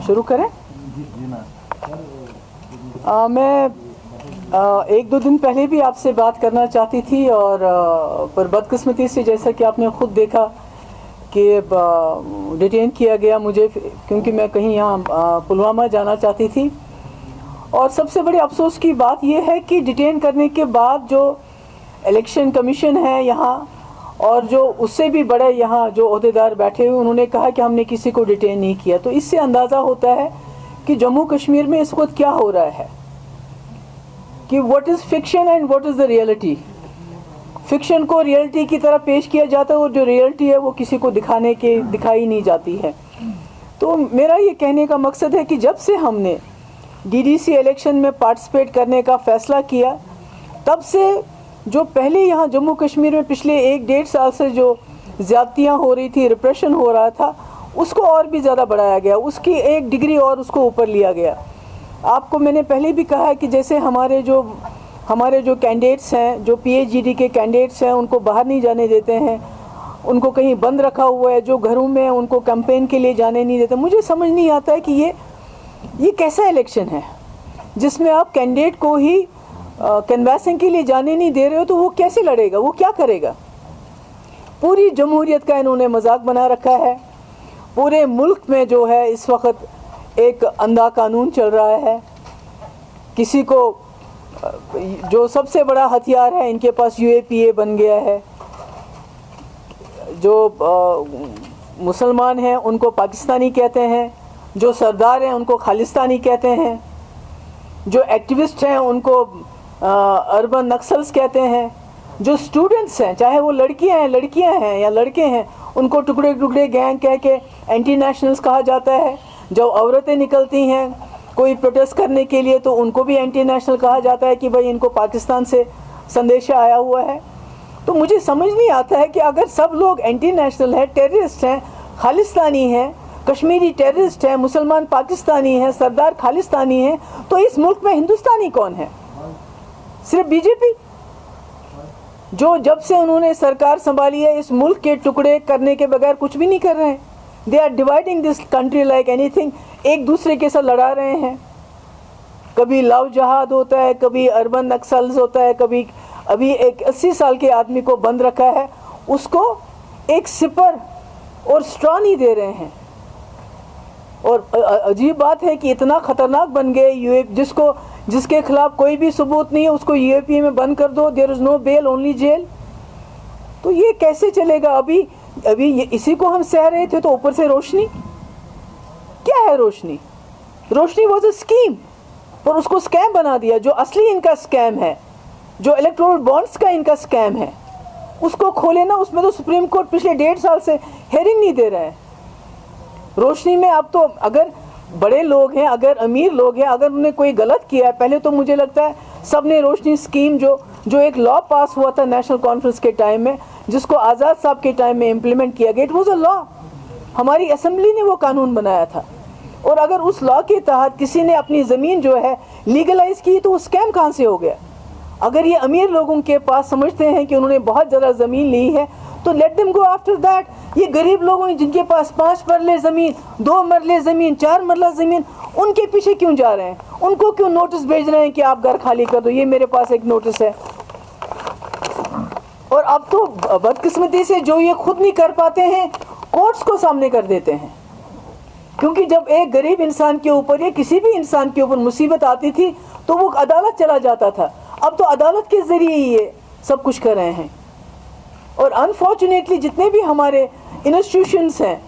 शुरू करें? मैं एक दो दिन पहले भी आपसे बात करना चाहती थी और पर बदकिस्मती से जैसा कि आपने खुद देखा कि डिटेन किया गया मुझे, क्योंकि मैं कहीं यहाँ पुलवामा जाना चाहती थी। और सबसे बड़ी अफसोस की बात यह है कि डिटेन करने के बाद जो इलेक्शन कमीशन है यहाँ और जो उससे भी बड़े यहाँ जो ओहदेदार बैठे हुए, उन्होंने कहा कि हमने किसी को डिटेन नहीं किया। तो इससे अंदाज़ा होता है कि जम्मू कश्मीर में इस वक्त क्या हो रहा है, कि what is fiction and what is the reality. Fiction को रियलिटी की तरह पेश किया जाता है और जो रियलिटी है वो किसी को दिखाई नहीं जाती है। तो मेरा ये कहने का मकसद है कि जब से हमने डीडीसी इलेक्शन में पार्टिसिपेट करने का फ़ैसला किया, तब से जो पहले यहाँ जम्मू कश्मीर में पिछले 1-1.5 साल से जो ज़्यादतियाँ हो रही थी, रिप्रेशन हो रहा था, उसको और भी ज़्यादा बढ़ाया गया, उसकी एक डिग्री और उसको ऊपर लिया गया। आपको मैंने पहले भी कहा है कि जैसे हमारे जो कैंडिडेट्स हैं, जो पीएचडी के कैंडिडेट्स हैं, उनको बाहर नहीं जाने देते हैं, उनको कहीं बंद रखा हुआ है, जो घरों में उनको कैंपेन के लिए जाने नहीं देते। मुझे समझ नहीं आता है कि ये कैसा इलेक्शन है जिसमें आप कैंडिडेट को ही कैनवासिंग के लिए जाने नहीं दे रहे हो, तो वो कैसे लड़ेगा, वो क्या करेगा। पूरी जमहूरियत का इन्होंने मजाक बना रखा है। पूरे मुल्क में जो है इस वक्त एक अंधा कानून चल रहा है। किसी को जो सबसे बड़ा हथियार है इनके पास यूएपीए बन गया है। जो मुसलमान हैं उनको पाकिस्तानी कहते हैं, जो सरदार हैं उनको खालिस्तानी कहते हैं, जो एक्टिविस्ट हैं उनको अर्बन नक्सल्स कहते हैं, जो स्टूडेंट्स हैं, चाहे वो लड़कियां हैं या लड़के हैं, उनको टुकड़े टुकड़े गैंग कह के एंटी नेशनल्स कहा जाता है। जब औरतें निकलती हैं कोई प्रोटेस्ट करने के लिए तो उनको भी एंटी नेशनल कहा जाता है कि भाई इनको पाकिस्तान से संदेशा आया हुआ है। तो मुझे समझ नहीं आता है कि अगर सब लोग एंटी नेशनल हैं, टेररिस्ट हैं, खालिस्तानी हैं, कश्मीरी टेररिस्ट हैं, मुसलमान पाकिस्तानी हैं, सरदार खालिस्तानी हैं, तो इस मुल्क में हिंदुस्तानी कौन है? सिर्फ बीजेपी, जो जब से उन्होंने सरकार संभाली है इस मुल्क के टुकड़े करने के बगैर कुछ भी नहीं कर रहे हैं। They are dividing this country like anything. एक दूसरे के साथ लड़ा रहे हैं। कभी लव जहाद होता है, कभी अर्बन नक्सल्स होता है, कभी अभी एक 80 साल के आदमी को बंद रखा है, उसको एक सिपर और स्ट्रॉ नहीं दे रहे हैं। और अजीब बात है कि इतना ख़तरनाक बन गए जिसके खिलाफ कोई भी सबूत नहीं है उसको यूएपी में बंद कर दो। There is no bail, only jail. तो ये कैसे चलेगा? अभी इसी को हम सह रहे थे, तो ऊपर से रोशनी। क्या है रोशनी? रोशनी वॉज अ स्कीम, और उसको स्कैम बना दिया। जो असली इनका स्कैम है, जो इलेक्टोरल बॉन्ड्स का इनका स्कैम है, उसको खोले ना। उसमें तो सुप्रीम कोर्ट पिछले 1.5 साल से हेयरिंग नहीं दे रहा है। रोशनी में अब तो अगर बड़े लोग हैं, अगर अमीर लोग हैं, अगर उन्होंने कोई गलत किया है, पहले तो मुझे लगता है सब ने रोशनी स्कीम जो एक लॉ पास हुआ था नेशनल कॉन्फ्रेंस के टाइम में, जिसको आज़ाद साहब के टाइम में इम्प्लीमेंट किया गया, इट वॉज अ लॉ। हमारी असेंबली ने वो कानून बनाया था। और अगर उस लॉ के तहत किसी ने अपनी ज़मीन जो है लीगलाइज की, तो वो स्कैम कहाँ से हो गया? अगर ये अमीर लोगों के पास समझते हैं कि उन्होंने बहुत ज़्यादा ज़मीन ली है, तो let them go after that. ये गरीब लोग हैं जिनके पास 5 मरले ज़मीन, 2 मरले ज़मीन, 4 मरला ज़मीन, उनके पीछे क्यों जा रहे हैं? उनको क्यों नोटिस भेज रहे हैं कि आप घर खाली कर दो? ये मेरे पास एक नोटिस है। और अब तो बदकिस्मती से जो ये खुद नहीं कर पाते हैं, कोर्ट्स को सामने कर देते हैं। क्योंकि जब एक गरीब इंसान के ऊपर या किसी भी इंसान के ऊपर मुसीबत आती थी तो वो अदालत चला जाता था। अब तो अदालत के ज़रिए ये सब कुछ कर रहे हैं। और अनफॉर्चुनेटली जितने भी हमारे इंस्टीट्यूशंस हैं,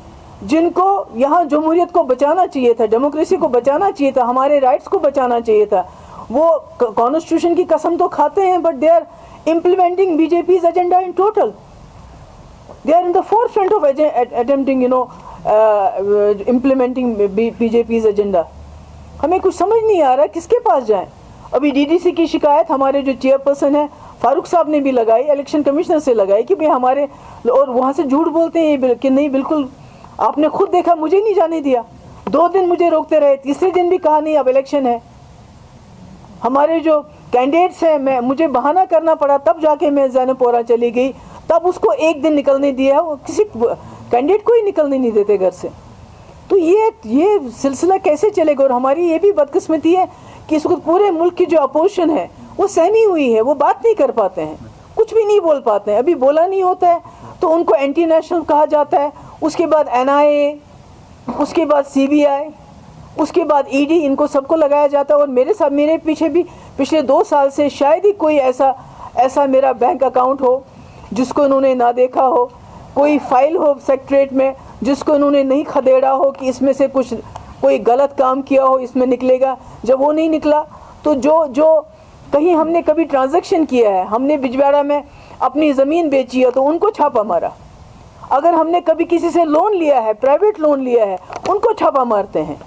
जिनको यहाँ जमहूरियत को बचाना चाहिए था, डेमोक्रेसी को बचाना चाहिए था, हमारे राइट्स को बचाना चाहिए था, वो कॉन्स्टिट्यूशन की कसम तो खाते हैं, but they are implementing BJP's agenda in total. They are in the forefront of attempting implementing BJP's agenda. हमें कुछ समझ नहीं आ रहा किसके पास जाएं। अभी डीडीसी की शिकायत हमारे जो चेयरपर्सन है फारूक साहब ने भी लगाई, इलेक्शन कमिश्नर से लगाई कि भाई हमारे, और वहाँ से झूठ बोलते हैं कि नहीं बिल्कुल आपने खुद देखा, मुझे नहीं जाने दिया। 2 दिन मुझे रोकते रहे, तीसरे दिन भी कहा नहीं अब इलेक्शन है। हमारे जो कैंडिडेट्स हैं, मुझे बहाना करना पड़ा, तब जाके मैं ज़ैनपोरा चली गई, तब उसको 1 दिन निकलने दिया। वो किसी कैंडिडेट को ही निकलने नहीं देते घर से। तो ये सिलसिला कैसे चलेगा? और हमारी ये भी बदकिस्मती है कि इस वक्त पूरे मुल्क की जो अपोजिशन है वो सहमी हुई है, वो बात नहीं कर पाते हैं, कुछ भी नहीं बोल पाते हैं। अभी बोला नहीं होता है तो उनको एंटी नेशनल कहा जाता है, उसके बाद NIA, उसके बाद CBI, उसके बाद ED, इनको सबको लगाया जाता है। और मेरे पीछे भी पिछले 2 साल से शायद ही कोई ऐसा मेरा बैंक अकाउंट हो जिसको इन्होंने ना देखा हो, कोई फाइल हो सेक्रेटरीट में जिसको इन्होंने नहीं खदेड़ा हो कि इसमें से कुछ कोई गलत काम किया हो, इसमें निकलेगा। जब वो नहीं निकला तो जो कहीं हमने कभी ट्रांजैक्शन किया है, हमने बिजवाड़ा में अपनी ज़मीन बेची है तो उनको छापा मारा। अगर हमने कभी किसी से लोन लिया है, प्राइवेट लोन लिया है, उनको छापा मारते हैं।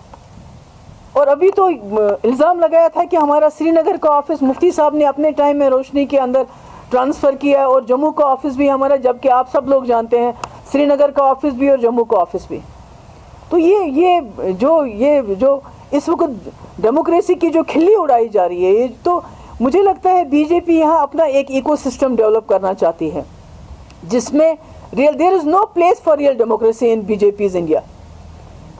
और अभी तो इल्ज़ाम लगाया था कि हमारा श्रीनगर का ऑफिस मुफ्ती साहब ने अपने टाइम में रोशनी के अंदर ट्रांसफ़र किया है, और जम्मू का ऑफिस भी हमारा, जबकि आप सब लोग जानते हैं श्रीनगर का ऑफिस भी और जम्मू का ऑफिस भी। तो ये जो इस वक्त डेमोक्रेसी की जो खिल्ली उड़ाई जा रही है, ये तो मुझे लगता है बीजेपी यहाँ अपना एक इकोसिस्टम डेवलप करना चाहती है जिसमें there is no place for real democracy in BJP's India.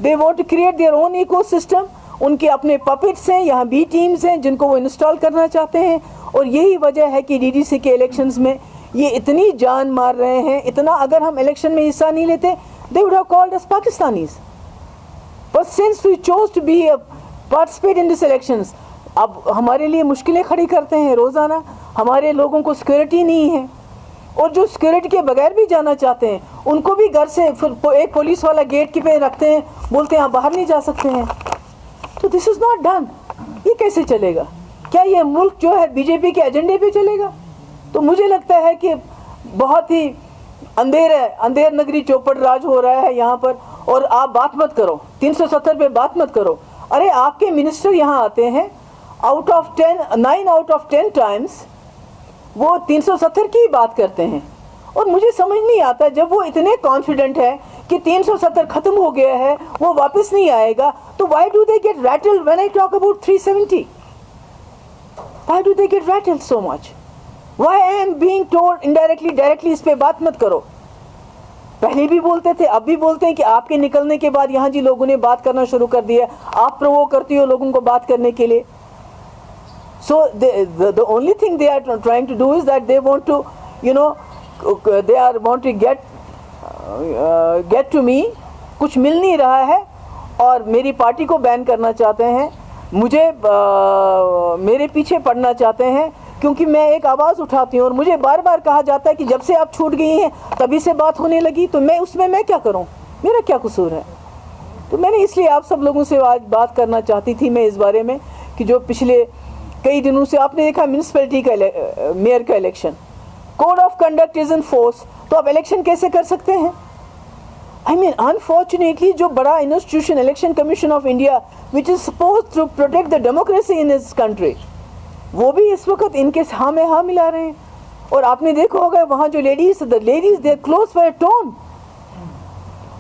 They want to create their own ecosystem. उनके अपने पपेट्स हैं, यहाँ बी टीम्स हैं जिनको वो इंस्टॉल करना चाहते हैं। और यही वजह है कि DDC के इलेक्शंस में ये इतनी जान मार रहे हैं, इतना। अगर हम इलेक्शन में हिस्सा नहीं लेते, they would have called us Pakistanis, but since we chose to be participate in this elections, अब हमारे लिए मुश्किलें खड़ी करते हैं रोज़ाना। हमारे लोगों को सिक्योरिटी नहीं है, और जो सिक्योरिटी के बगैर भी जाना चाहते हैं उनको भी घर से फिर एक पुलिस वाला गेट के पे रखते हैं, बोलते हैं आप बाहर नहीं जा सकते हैं। तो दिस इज़ नॉट डन। ये कैसे चलेगा? क्या ये मुल्क जो है बीजेपी के एजेंडे पे चलेगा? तो मुझे लगता है कि बहुत ही अंधेर नगरी चौपड़ राज हो रहा है यहाँ पर। और आप बात मत करो 370 पे, बात मत करो। अरे आपके मिनिस्टर यहाँ आते हैं, 9 आउट ऑफ 10 टाइम्स वो 370 की बात करते हैं। और मुझे समझ नहीं आता, जब वो इतने कॉन्फिडेंट है कि 370 खत्म हो गया है, वो वापस नहीं आएगा, तो why do they get rattled when I talk about 370? Why do they get rattled so much? Why I am being told indirectly, directly इस पे बात मत करो। पहले भी बोलते थे, अब भी बोलते हैं कि आपके निकलने के बाद यहाँ जी लोगों ने बात करना शुरू कर दिया। आप प्रोवोक करती हो लोगों को बात करने के लिए। So the only thing they are trying to do is that they want to, want to get to me। कुछ मिल नहीं रहा है और मेरी पार्टी को बैन करना चाहते हैं, मुझे मेरे पीछे पड़ना चाहते हैं, क्योंकि मैं एक आवाज़ उठाती हूँ। और मुझे बार बार कहा जाता है कि जब से आप छूट गई हैं तभी से बात होने लगी, तो मैं क्या करूँ? मेरा क्या कसूर है? तो मैंने इसलिए आप सब लोगों से आज बात करना चाहती थी मैं इस बारे में कि जो पिछले कई दिनों से आपने देखा म्यूनसिपैलिटी का मेयर का election, code of conduct is in force, तो आप इलेक्शन कैसे कर सकते हैं? आई मीन अनफॉर्चुनेटली जो बड़ा institution election commission of India which is suppose to protect the democracy in this country, वो भी इस वक्त इनके हाँ में हाँ मिला रहे हैं। और आपने देखा होगा वहाँ जो ladies they close for tone,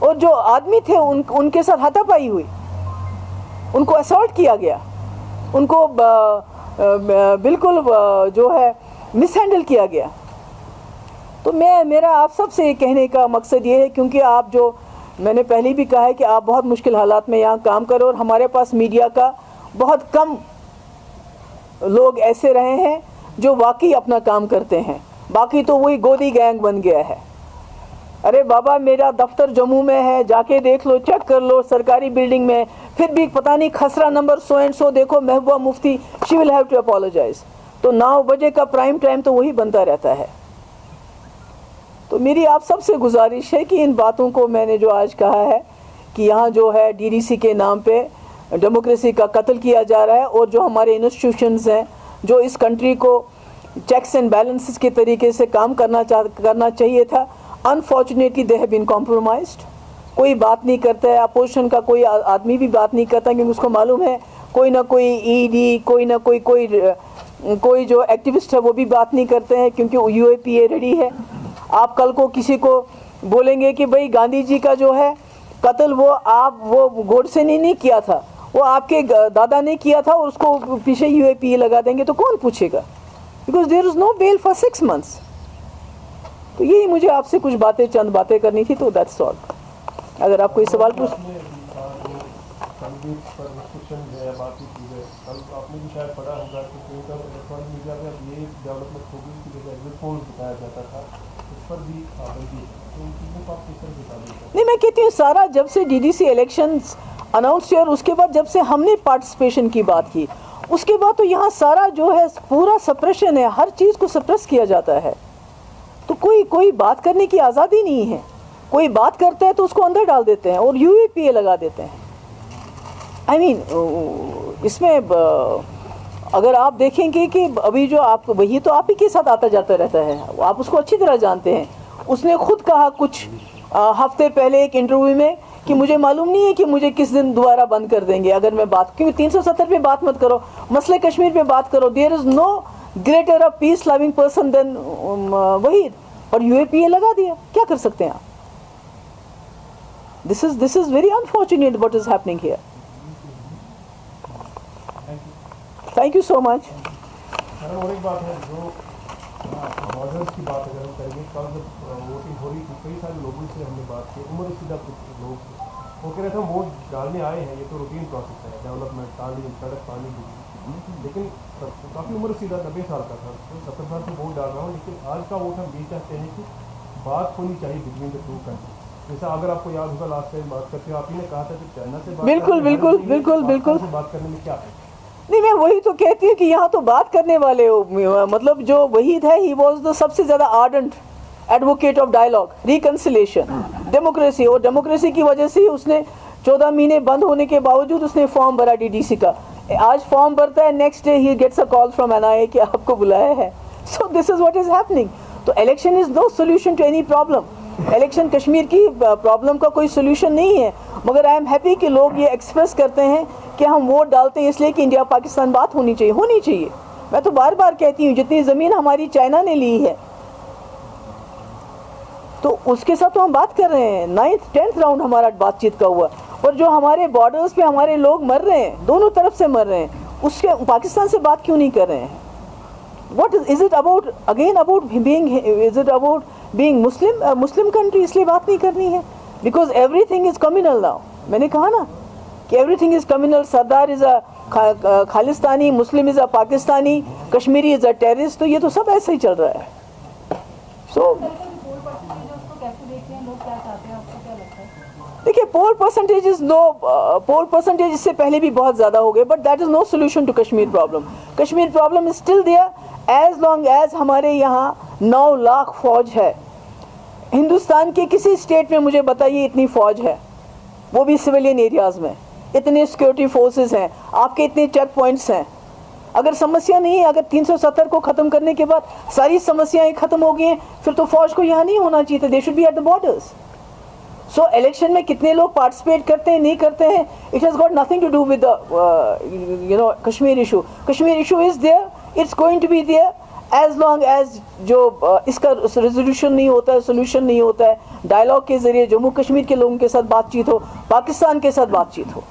और जो आदमी थे उनके साथ हाथापाई हुई, उनको असॉल्ट किया गया, उनको बिल्कुल जो है मिसहैंडल किया गया। तो मेरा आप सब से कहने का मकसद ये है, क्योंकि आप जो मैंने पहले भी कहा है कि आप बहुत मुश्किल हालात में यहाँ काम करो, और हमारे पास मीडिया का बहुत कम लोग ऐसे रहे हैं जो वाकई अपना काम करते हैं, बाकी तो वही गोदी गैंग बन गया है। अरे बाबा मेरा दफ्तर जम्मू में है, जाके देख लो, चेक कर लो, सरकारी बिल्डिंग में, फिर भी पता नहीं खसरा नंबर सो एंड सो, देखो Mehbooba Mufti, she will have to apologise. तो 9 बजे का प्राइम टाइम तो वही बनता रहता है। तो मेरी आप सबसे गुजारिश है कि इन बातों को मैंने जो आज कहा है कि यहाँ जो है DDC के नाम पे डेमोक्रेसी का कत्ल किया जा रहा है, और जो हमारे इंस्टीट्यूशंस हैं जो इस कंट्री को चेक्स एंड बैलेंसेस के तरीके से काम करना चाहिए था, unfortunately they have been compromised. कोई बात नहीं करता है, अपोजिशन का कोई आदमी भी बात नहीं करता, क्योंकि उसको मालूम है कोई ना कोई ED, कोई ना कोई जो एक्टिविस्ट है वो भी बात नहीं करते हैं, क्योंकि UAPA रेडी है। आप कल को किसी को बोलेंगे कि भाई गांधी जी का जो है कत्ल वो गोडसे ने नहीं किया था, वो आपके दादा ने किया था, और उसको पीछे UAPA लगा देंगे तो कौन पूछेगा? Because there is no bail for 6 months। तो यही मुझे आपसे कुछ चंद बातें करनी थी, तो दैट्स ऑल। अगर आप कोई सवाल पूछ डिबेट पर डिस्कशन है या बात की चीज़ है, कल आपने भी शायद पढ़ा होगा कि कहीं पर इलेक्ट्रॉनिक मीडिया में अब ये डेवलपमेंट हो गई कि जैसे एग्जिट पोल दिखाया जाता था, उस पर भी पाबंदी है। तो उन चीज़ों को आप किस तरह से बता दें? नहीं, मैं कहती हूँ सारा जब से डीडीसी इलेक्शंस अनाउंस हुए और उसके बाद जब से हमने पार्टिसिपेशन की बात की, उसके बाद तो यहाँ सारा जो है पूरा सप्रेशन है, हर चीज़ को सप्रेस किया जाता है। तो कोई बात करने की आज़ादी नहीं है। कोई बात करता है तो उसको अंदर डाल देते हैं और यूएपीए लगा देते हैं। आई मीन इसमें अगर आप देखेंगे कि अभी जो आप वही तो आप ही के साथ आता जाता रहता है, आप उसको अच्छी तरह जानते हैं। उसने खुद कहा कुछ हफ्ते पहले एक इंटरव्यू में कि मुझे मालूम नहीं है कि मुझे किस दिन दोबारा बंद कर देंगे अगर मैं बात, क्योंकि 370 पे बात मत करो, मसले कश्मीर पे बात करो। There is no greater a peace loving person than Waheed, और यूएपीए लगा दिया। क्या कर सकते हैं आप? This is very unfortunate what is happening here. Thank you so much. और एक बात है, जो बॉर्डर्स की बात अगर हम करेंगे, कल जब वोटिंग हो रही थी कई सारे लोगों से हमने बात की, उम्र सीधा कुछ लोग वो कह रहे थे हम वोट डालने आए हैं, ये तो रूटीन प्रोसेस है, डेवलपमेंट, तालीम, सड़क, पानी, बिजली। लेकिन काफ़ी उम्र सीधा 90 साल का था, तो 70 साल से वोट डाल रहा हूँ, लेकिन आज का वोट हम ये चाहते हैं कि बात होनी चाहिए बिटवीन द टू कंट्री। जैसा अगर आपको याद होगा लास्ट टाइम बात करते हो, आप ही ने कहा था कि चाइना से बात बात करने में क्या है। नहीं, मैं वही तो कहती हूँ कि यहाँ तो बात करने वाले हो, मतलब जो वहीद है, ही वॉज द सबसे ज़्यादा ardent advocate of dialogue, reconciliation, democracy. और डेमोक्रेसी की वजह से उसने 14 महीने बंद होने के बावजूद उसने फॉर्म भरा डीडीसी का। आज फॉर्म भरता है, नेक्स्ट डे ही gets a call from NIA कि आपको बुलाया है। So this is what is happening. तो election is no solution to any problem. Election Kashmir की प्रॉब्लम का कोई सोल्यूशन नहीं है, मगर आई एम हैप्पी कि लोग ये एक्सप्रेस करते हैं कि हम वोट डालते हैं इसलिए कि इंडिया पाकिस्तान बात होनी चाहिए। मैं तो बार बार कहती हूँ, जितनी ज़मीन हमारी चाइना ने ली है तो उसके साथ तो हम बात कर रहे हैं। 9th 10th राउंड हमारा बातचीत का हुआ, और जो हमारे बॉर्डर्स पे हमारे लोग मर रहे हैं, दोनों तरफ से मर रहे हैं, उसके पाकिस्तान से बात क्यों नहीं कर रहे हैं? What is it about again about being, is it about being Muslim, Muslim country? इसलिए बात नहीं करनी है because everything is communal now। मैंने कहा ना कि everything is communal। Sardar is a Khalistani, Muslim is a Pakistani, Kashmiri is a terrorist. तो ये तो सब ऐसे ही चल रहा है। सो देखिए, पोल परसेंटेज लो, पोल परसेंटेज इससे पहले भी बहुत ज़्यादा हो गए, but that is no solution to Kashmir problem. Kashmir problem is still there as long as हमारे यहाँ 9 लाख फौज है। हिंदुस्तान के किसी स्टेट में मुझे बताइए इतनी फौज है, वो भी सिविलियन एरियाज़ में, इतने सिक्योरिटी फोर्सेस हैं, आपके इतने चेक पॉइंट्स हैं। अगर समस्या नहीं है, अगर 370 को ख़त्म करने के बाद सारी समस्याएं ख़त्म हो गई हैं, फिर तो फौज को यहाँ नहीं होना चाहिए था। They should be at the borders. So election में कितने लोग पार्टिसिपेट करते हैं, नहीं करते हैं, it has got nothing to do with the Kashmir issue. Kashmir issue is there, it's going to be there as long as जो इसका रेजोल्यूशन नहीं होता है, सोल्यूशन नहीं होता है, डायलॉग के ज़रिए जम्मू कश्मीर के लोगों के साथ बातचीत हो, पाकिस्तान के साथ बातचीत हो।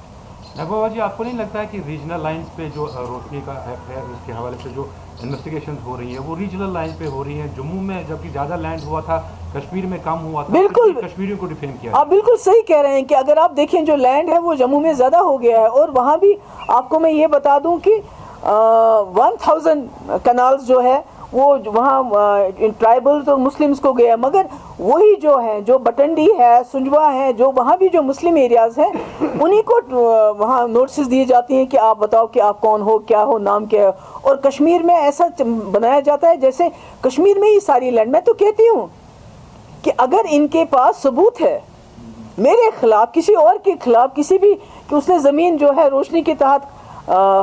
बाबा जी, आपको नहीं लगता है कि रीजनल लाइंस पे जो रोशनी का एक्ट है, उसके हवाले से जो इन्वेस्टिगेशन हो रही है वो रीजनल लाइन पे हो रही है? जम्मू में जबकि ज़्यादा लैंड हुआ था, कश्मीर में कम हुआ था, बिल्कुल कश्मीरियों को डिफेंड किया। आप बिल्कुल सही कह रहे हैं कि अगर आप देखें जो लैंड है वो जम्मू में ज़्यादा हो गया है, और वहाँ भी आपको मैं ये बता दूँ कि 1000 कनाल्स जो है वो वहाँ ट्राइबल्स और मुस्लिम्स को गया, मगर वही जो है, जो बटंडी है, सुंजवा है, जो वहाँ भी जो मुस्लिम एरियाज़ हैं, उन्हीं को वहाँ नोटिस दिए जाते हैं कि आप बताओ कि आप कौन हो, क्या हो, नाम क्या है। और कश्मीर में ऐसा बनाया जाता है जैसे कश्मीर में ही सारी लैंड। मैं तो कहती हूँ कि अगर इनके पास सबूत है मेरे खिलाफ, किसी और के खिलाफ, किसी भी कि उसने ज़मीन जो है रोशनी के तहत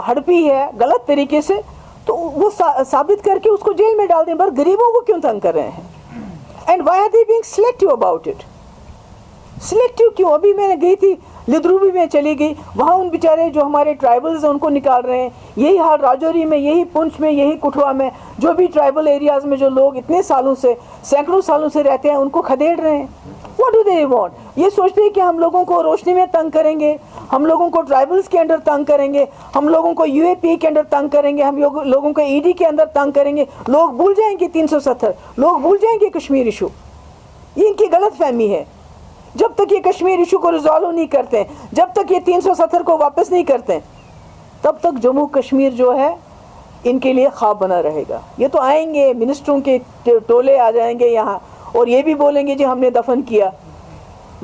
हड़पी है गलत तरीके से, तो वो साबित करके उसको जेल में डाल दें। पर गरीबों को क्यों तंग कर रहे हैं? And why are they being selective about it? Selective क्यों? अभी मैं गई थी लिद्रूबी में, चली गई, वहाँ उन बेचारे जो हमारे ट्राइबल्स हैं उनको निकाल रहे हैं। यही हाल राजौरी में, यही पुंछ में, यही कठुआ में, जो भी ट्राइबल एरियाज़ में जो लोग इतने सालों से, सैकड़ों सालों से रहते हैं, उनको खदेड़ रहे हैं। What do they want? ये सोचते हैं कि हम लोगों को रोशनी में तंग करेंगे, हम लोगों को ट्राइबल्स के अंडर तंग करेंगे, हम लोगों को यूएपी के अंडर तंग करेंगे, हम लोगों को ईडी के अंदर तंग करेंगे। लोग भूल जाएंगे 370, लोग भूल जाएंगे कश्मीर इशू। ये इनकी गलत फहमी है। जब तक ये कश्मीर इशू को रिजॉल्व नहीं करते हैं, जब तक ये 370 को वापस नहीं करते हैं, तब तक जम्मू कश्मीर जो है इनके लिए ख्वाब बना रहेगा। ये तो आएंगे, मिनिस्टरों के टोले आ जाएंगे यहाँ और ये भी बोलेंगे जी हमने दफन किया,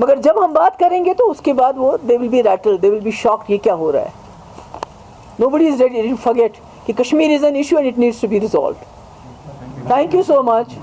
मगर जब हम बात करेंगे तो उसके बाद वो they will be rattled, they will be shocked, ये क्या हो रहा है। Nobody is ready to forget कि Kashmir is an issue and it needs to be resolved. Thank you so much.